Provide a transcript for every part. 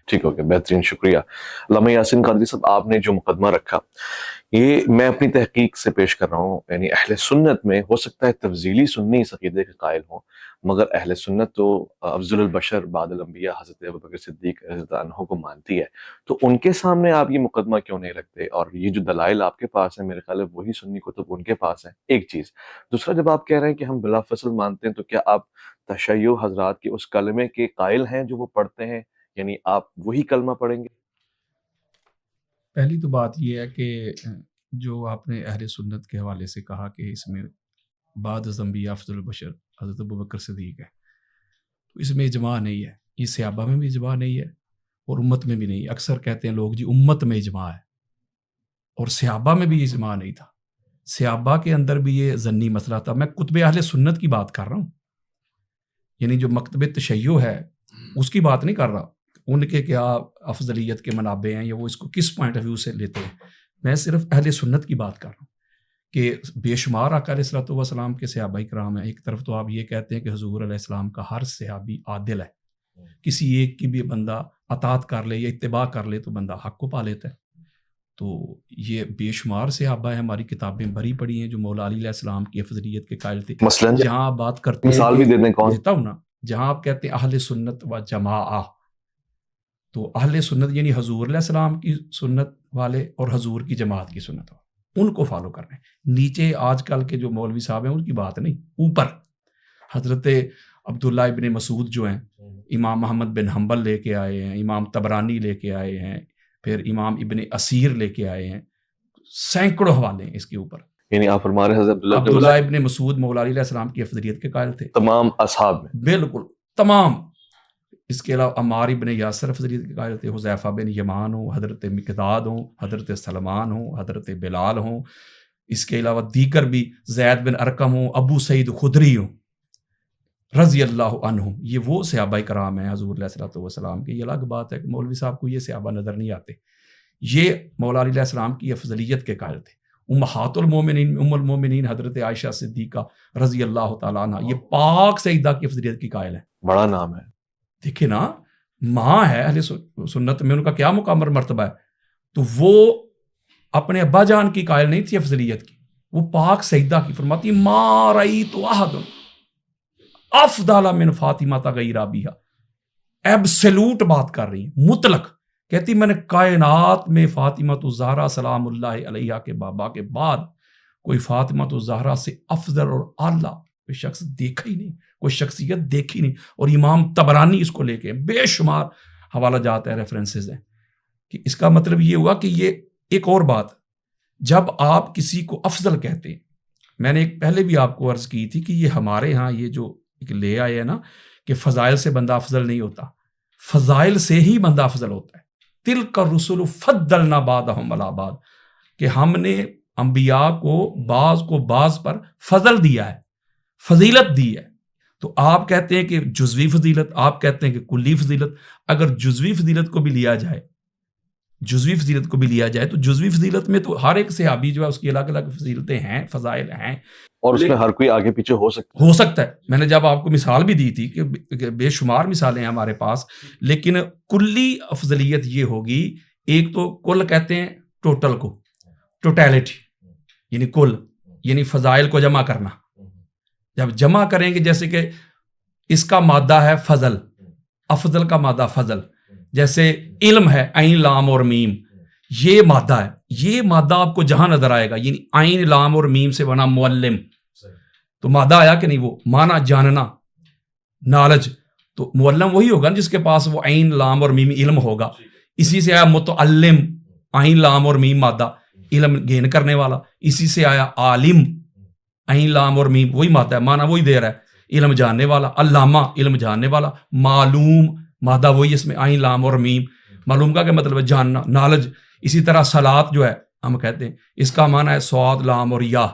ٹھیک ہو گیا، بہترین، شکریہ علامہ یاسین قادری صاحب. آپ نے جو مقدمہ رکھا یہ میں اپنی تحقیق سے پیش کر رہا ہوں. یعنی اہل سنت میں ہو سکتا ہے تفضیلی سنی اس عقیدے کے قائل ہوں، مگر اہل سنت تو افضل البشر بعد الانبیاء حضرت ابوبکر صدیق رضی اللہ عنہ کو مانتی ہے. تو ان کے سامنے آپ یہ مقدمہ کیوں نہیں رکھتے؟ اور یہ جو دلائل آپ کے پاس ہیں میرے خیال ہے وہی سنی کتب ان کے پاس ہیں. ایک چیز. دوسرا، جب آپ کہہ رہے ہیں کہ ہم بلا فصل مانتے ہیں تو کیا آپ تشیع حضرات کے اس کلمے کے قائل ہیں جو وہ پڑھتے ہیں؟ یعنی آپ وہی کلمہ پڑھیں گے؟ پہلی تو بات یہ ہے کہ جو آپ نے اہل سنت کے حوالے سے کہا کہ اس میں بعد از انبیاء افضل البشر حضرت ابوبکر صدیق ہے، تو اس میں اجماع نہیں ہے. یہ صحابہ میں بھی اجماع نہیں ہے اور امت میں بھی نہیں. اکثر کہتے ہیں لوگ جی امت میں اجماع ہے، اور صحابہ میں بھی اجماع نہیں تھا. صحابہ کے اندر بھی یہ ظنی مسئلہ تھا. میں کتب اہل سنت کی بات کر رہا ہوں، یعنی جو مکتب تشیع ہے اس کی بات نہیں کر رہا. ان کے کیا افضلیت کے منابع ہیں یا وہ اس کو کس پوائنٹ آف ویو سے لیتے ہیں. میں صرف اہل سنت کی بات کر رہا ہوں کہ بے شمار آقا علیہ الصلوۃ والسلام کے صحابہ کرام ہیں. ایک طرف تو آپ یہ کہتے ہیں کہ حضور علیہ السلام کا ہر صحابی عادل ہے، کسی ایک کی بھی بندہ اطاعت کر لے یا اتباع کر لے تو بندہ حق کو پا لیتا ہے. تو یہ بے شمار صحابہ ہیں، ہماری کتابیں بھری پڑی ہیں جو مولا علی علیہ السلام کی افضلیت کے قائل تھے. مثلاً جہاں آپ بات کرتے ہیں مثال بھی دے دیں. کون؟ دیتا ہوں نا. جہاں آپ کہتے ہیں اہل سنت و جماعہ، تو اہل سنت یعنی حضور علیہ السلام کی سنت والے اور حضور کی جماعت کی سنت والے، ان کو فالو کر رہے ہیں. نیچے آج کل کے جو مولوی صاحب ہیں ان کی بات نہیں. اوپر حضرت عبداللہ ابن مسعود جو ہیں، امام محمد بن حنبل لے کے آئے ہیں، امام طبرانی لے کے آئے ہیں، پھر امام ابن اسیر لے کے آئے ہیں. سینکڑوں حوالے ہیں اس کے اوپر. یعنی آپ فرما رہے ہیں حضرت عبداللہ ابن مسعود مولا علی علیہ السلام کی افضلیت کے قائل تھے، تمام اصحاب میں. بالکل تمام. اس کے علاوہ عمار ابن یاسر افضلیت کے قائل تھے، حذیفہ بن یمان ہوں، حضرت مقداد ہوں، حضرت سلمان ہوں، حضرت بلال ہوں. اس کے علاوہ دیگر بھی زید بن ارقم ہوں، ابو سعید خدری ہوں رضی اللہ عنہم. یہ وہ صحابہ کرام ہیں حضور علیہ الصلوۃ والسلام کے. یہ الگ بات ہے کہ مولوی صاحب کو یہ صحابہ نظر نہیں آتے. یہ مولا علی علیہ السلام کی افضلیت کے قائل تھے. امہات المومنین، ام المومنین حضرت عائشہ صدیقہ رضی اللہ تعالیٰ عنہ، یہ پاک سیدہ کی افضلیت کی قائل ہیں. بڑا نام ہے. دیکھیں نا، ماں ہے اہل سنت میں، ان کا کیا مقام مرتبہ ہے. تو وہ اپنے ابا جان کی قائل نہیں تھی افضلیت کی، وہ پاک سیدہ کی. فرماتی ما رأیت احد افضل من فاطمہ غیر ابیہا. ایبسلوٹ بات کر رہی ہیں، مطلق. کہتی میں نے کائنات میں فاطمہ الزہرا سلام اللہ علیہا کے بابا کے بعد کوئی فاطمہ الزہرا سے افضل اور اعلیٰ کوئی شخص دیکھا ہی نہیں، کوئی شخصیت دیکھی نہیں. اور امام طبرانی اس کو لے کے بے شمار حوالہ جات ہیں، ریفرنسز ہیں. کہ اس کا مطلب یہ ہوا کہ یہ ایک اور بات، جب آپ کسی کو افضل کہتے ہیں، میں نے ایک پہلے بھی آپ کو عرض کی تھی کہ یہ ہمارے ہاں یہ جو ایک لے آئے ہیں نا کہ فضائل سے بندہ افضل نہیں ہوتا، فضائل سے ہی بندہ افضل ہوتا ہے. تلک الرسل فضلنا بعضهم علی بعض، کہ ہم نے انبیاء کو بعض پر فضل دیا ہے، فضیلت دی ہے. تو آپ کہتے ہیں کہ جزوی فضیلت، آپ کہتے ہیں کہ کلی فضیلت. اگر جزوی فضیلت کو بھی لیا جائے، تو جزوی فضیلت میں تو ہر ایک صحابی جو ہے اس کی الگ الگ فضیلتیں ہیں، فضائل ہیں، اور اس میں ہر کوئی آگے پیچھے ہو سکتا ہے. میں نے جب آپ کو مثال بھی دی تھی کہ بے شمار مثالیں ہیں ہمارے پاس. لیکن کلی افضلیت یہ ہوگی، ایک تو کل کہتے ہیں ٹوٹل کو، ٹوٹیلٹی یعنی کل، یعنی فضائل کو جمع کرنا. جب جمع کریں گے، جیسے کہ اس کا مادہ ہے فضل، افضل کا مادہ فضل، جیسے علم ہے عین لام اور میم، یہ مادہ ہے. یہ مادہ آپ کو جہاں نظر آئے گا، یعنی عین لام اور میم سے بنا معلم، تو مادہ آیا کہ نہیں؟ وہ مانا جاننا، نالج. تو معلم وہی ہوگا جس کے پاس وہ عین لام اور میم علم ہوگا. اسی سے آیا متعلم، عین لام اور میم مادہ، علم گین کرنے والا. اسی سے آیا عالم، عین لام اور میم وہی مادہ ہے، مانا وہی دے رہا ہے، علم جاننے والا. علامہ علم جاننے والا. معلوم مادہ وہی، اس میں عین لام اور میم. معلوم کا کیا مطلب ہے؟ جاننا، نالج. اسی طرح صلاۃ جو ہے ہم کہتے ہیں، اس کا معنی ہے صاد لام اور یا.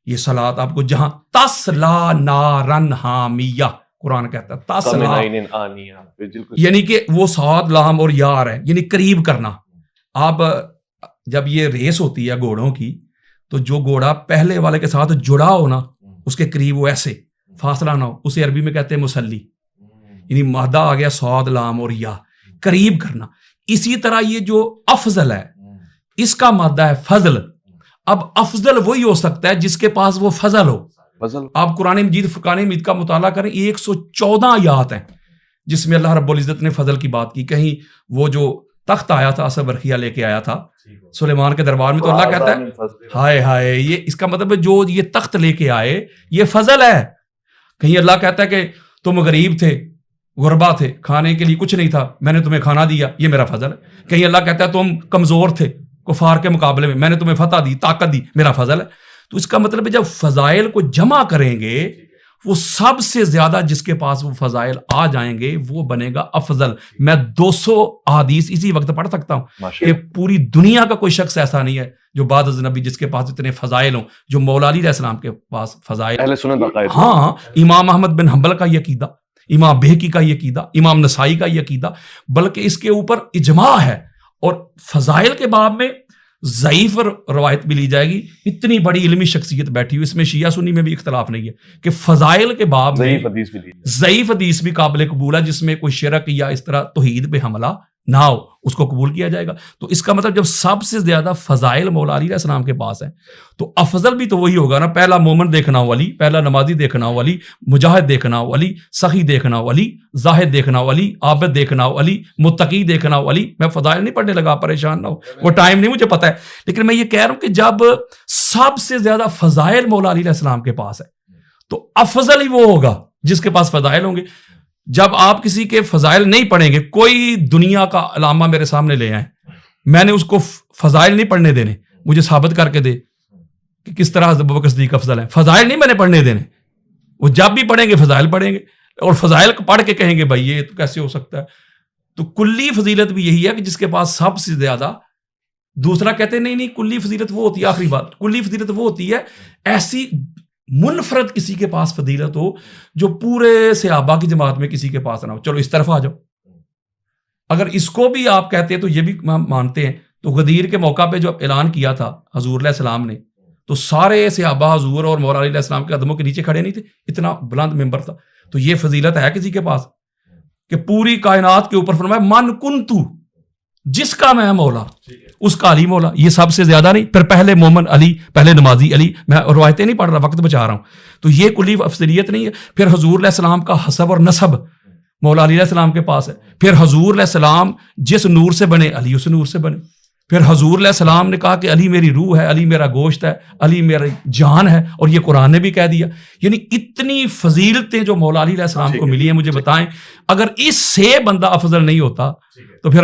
یہ صلاۃ آپ کو جہاں تسلا نارن حامیہ قرآن کہتا ہے، تسلا یعنی کہ وہ صاد لام اور یا ہے، یعنی قریب کرنا. آپ جب یہ ریس ہوتی ہے گھوڑوں کی، تو جو گھوڑا پہلے والے کے ساتھ جڑا ہو نا، اس کے قریب وہ ایسے فاصلہ نہ ہو، اسے عربی میں کہتے ہیں مسلی. یعنی مادہ آ گیا صاد لام اور یا. قریب کرنا. اسی طرح یہ جو افضل ہے اس کا مادہ ہے فضل. اب افضل وہی ہو سکتا ہے جس کے پاس وہ فضل ہو. آپ قرآن مجید فرقان حمید کا مطالعہ کریں, 114 آیات ہیں جس میں اللہ رب العزت نے فضل کی بات کی. کہیں وہ جو تخت آیا تھا اسد برقیہ لے کے آیا تھا سلیمان کے دربار میں, تو اللہ کہتا ہے ہائے ہائے, یہ اس کا مطلب ہے جو یہ تخت لے کے آئے یہ فضل ہے. کہیں اللہ کہتا ہے کہ تم غریب تھے, غربا تھے, کھانے کے لیے کچھ نہیں تھا, میں نے تمہیں کھانا دیا, یہ میرا فضل ہے. کہیں اللہ کہتا ہے تم کمزور تھے کفار کے مقابلے میں نے تمہیں فتح دی, طاقت دی, میرا فضل ہے. تو اس کا مطلب ہے جب فضائل کو جمع کریں گے وہ سب سے زیادہ جس کے پاس وہ فضائل آ جائیں گے وہ بنے گا افضل. میں 200 احادیث اسی وقت پڑھ سکتا ہوں کہ پوری دنیا کا کوئی شخص ایسا نہیں ہے جو بعد از نبی جس کے پاس اتنے فضائل ہوں جو مولا علی علیہ السلام کے پاس فضائل. اہل سنت عقائد. ہاں, امام احمد بن حنبل کا یہ عقیدہ, امام بہقی کا یہ عقیدہ, امام نسائی کا یہ عقیدہ, بلکہ اس کے اوپر اجماع ہے. اور فضائل کے باب میں ضعیف روایت بھی لی جائے گی. اتنی بڑی علمی شخصیت بیٹھی ہوئی, اس میں شیعہ سنی میں بھی اختلاف نہیں ہے کہ فضائل کے باب میں ضعیف حدیث بھی قابل قبول ہے جس میں کوئی شرک یا اس طرح توحید پہ حملہ نہ ہو, اس کو قبول کیا جائے گا. تو اس کا مطلب جب سب سے زیادہ فضائل مولا علی علیہ السلام کے پاس ہیں تو افضل بھی تو وہی ہوگا نا. پہلا مومن دیکھنا ہو علی, پہلا نمازی دیکھنا ہو علی, مجاہد دیکھنا ہو علی, سخی دیکھنا ہو علی, زاہد دیکھنا ہو علی, عابد دیکھنا ہو علی, متقی دیکھنا ہو علی. میں فضائل نہیں پڑھنے لگا, پریشان نہ ہو, وہ ٹائم نہیں مجھے پتہ ہے, لیکن میں یہ کہہ رہا ہوں کہ جب سب سے زیادہ فضائل مولا علی علیہ السلام کے پاس ہے تو افضل ہی وہ ہوگا جس کے پاس فضائل ہوں گے. جب آپ کسی کے فضائل نہیں پڑھیں گے, کوئی دنیا کا علامہ میرے سامنے لے آئیں, میں نے اس کو فضائل نہیں پڑھنے دینے, مجھے ثابت کر کے دے کہ کس طرح ابوبکر صدیق افضل ہیں. فضائل نہیں میں نے پڑھنے دینے, وہ جب بھی پڑھیں گے فضائل پڑھیں گے اور فضائل کو پڑھ کے کہیں گے بھائی یہ تو کیسے ہو سکتا ہے. تو کلی فضیلت بھی یہی ہے کہ جس کے پاس سب سے زیادہ. دوسرا کہتے ہیں نہیں کلی فضیلت وہ ہوتی ہے, آخری بات, کلی فضیلت وہ ہوتی ہے ایسی منفرد کسی کے پاس فضیلت ہو جو پورے صحابہ کی جماعت میں کسی کے پاس نہ ہو. چلو اس طرف آ جاؤ, اگر اس کو بھی آپ کہتے ہیں تو یہ بھی مانتے ہیں. تو غدیر کے موقع پہ جو اعلان کیا تھا حضور علیہ السلام نے تو سارے صحابہ حضور اور مولا علی علیہ السلام کے قدموں کے نیچے کھڑے نہیں تھے, اتنا بلند ممبر تھا. تو یہ فضیلت ہے کسی کے پاس کہ پوری کائنات کے اوپر فرمایا من کنتو, جس کا میں مولا اس کا علی مولا. یہ سب سے زیادہ نہیں. پھر پہلے مومن علی, پہلے نمازی علی, میں روایتیں نہیں پڑھ رہا, وقت بچا رہا ہوں. تو یہ کلی افضلیت نہیں ہے. پھر حضور علیہ السلام کا حسب اور نسب مولا علی علیہ السلام کے پاس ہے. پھر حضور علیہ السلام جس نور سے بنے علی اس نور سے بنے. پھر حضور علیہ السلام نے کہا کہ علی میری روح ہے, علی میرا گوشت ہے, علی میری جان ہے, اور یہ قرآن نے بھی کہہ دیا. یعنی اتنی فضیلتیں جو مولا علی علیہ السلام کو ملی ہیں, مجھے بتائیں اگر اس سے بندہ افضل نہیں ہوتا تو پھر